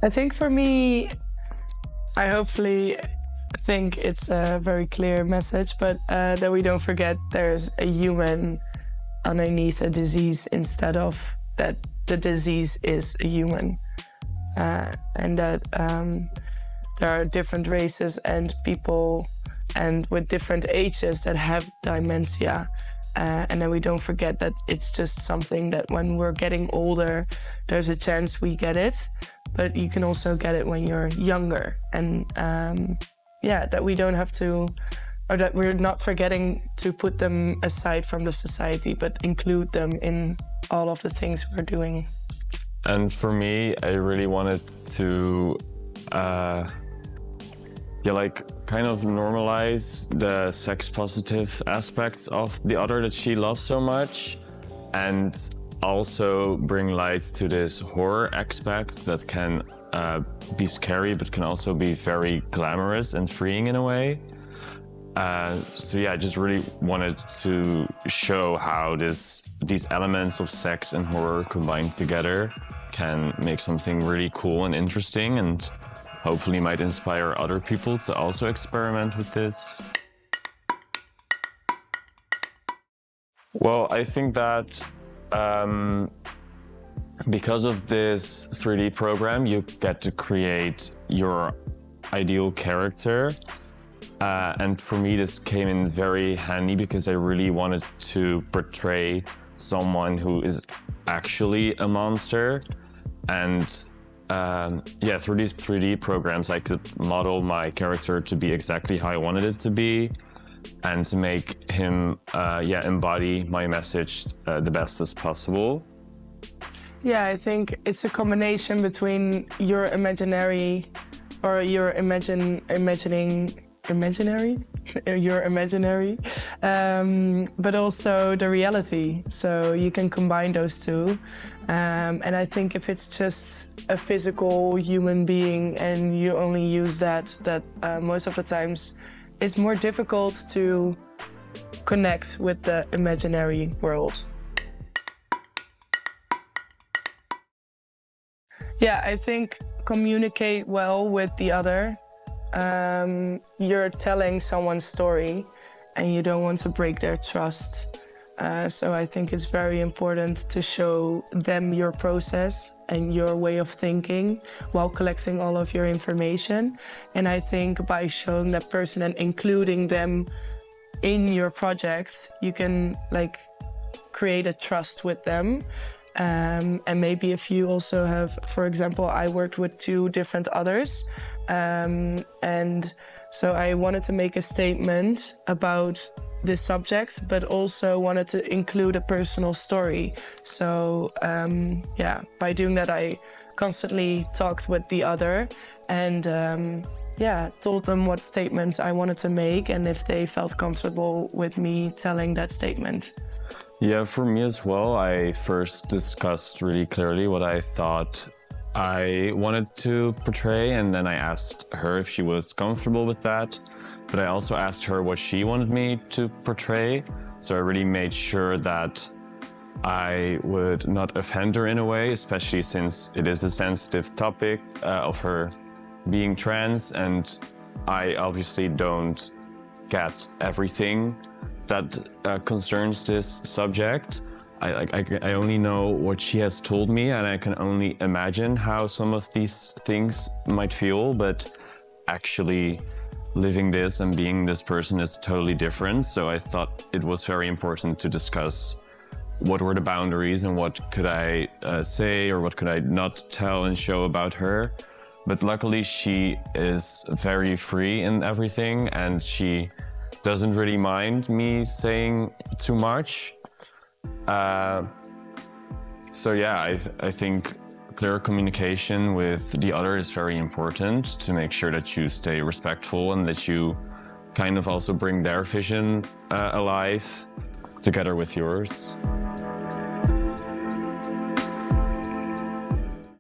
I think for me, I hopefully think it's a very clear message, but that we don't forget there's a human underneath a disease instead of that the disease is a human. And that there are different races and people and with different ages that have dementia. And then we don't forget that it's just something that when we're getting older, there's a chance we get it, but you can also get it when you're younger. And that we don't have to, or that we're not forgetting to put them aside from the society, but include them in all of the things we're doing. And for me, I really wanted to kind of normalize the sex positive aspects of the other that she loves so much, and also bring light to this horror aspect that can be scary but can also be very glamorous and freeing in a way. I just really wanted to show how these elements of sex and horror combined together can make something really cool and interesting, and hopefully might inspire other people to also experiment with this. Well, I think that because of this 3D program, you get to create your ideal character. And for me, this came in very handy because I really wanted to portray someone who is actually a monster. And through these 3D programs, I could model my character to be exactly how I wanted it to be, and to make him embody my message the best as possible. Yeah, I think it's a combination between your imaginary, or your imaginary, but also the reality. So you can combine those two. And I think if it's just a physical human being and you only use that most of the times it's more difficult to connect with the imaginary world. Yeah, I think communicate well with the other. You're telling someone's story and you don't want to break their trust. So I think it's very important to show them your process and your way of thinking while collecting all of your information. And I think by showing that person and including them in your project, you can create a trust with them. And maybe if you also have, for example, I worked with 2 different others. And so I wanted to make a statement about this subject, but also wanted to include a personal story. So by doing that, I constantly talked with the other and told them what statements I wanted to make and if they felt comfortable with me telling that statement. Yeah, for me as well, I first discussed really clearly what I thought I wanted to portray, and then I asked her if she was comfortable with that. But I also asked her what she wanted me to portray. So I really made sure that I would not offend her in a way, especially since it is a sensitive topic of her being trans, and I obviously don't get everything that concerns this subject. I only know what she has told me, and I can only imagine how some of these things might feel, but actually living this and being this person is totally different. So I thought it was very important to discuss what were the boundaries and what could I say or what could I not tell and show about her. But luckily she is very free in everything, and she doesn't really mind me saying too much. I think clear communication with the other is very important to make sure that you stay respectful and that you kind of also bring their vision alive together with yours.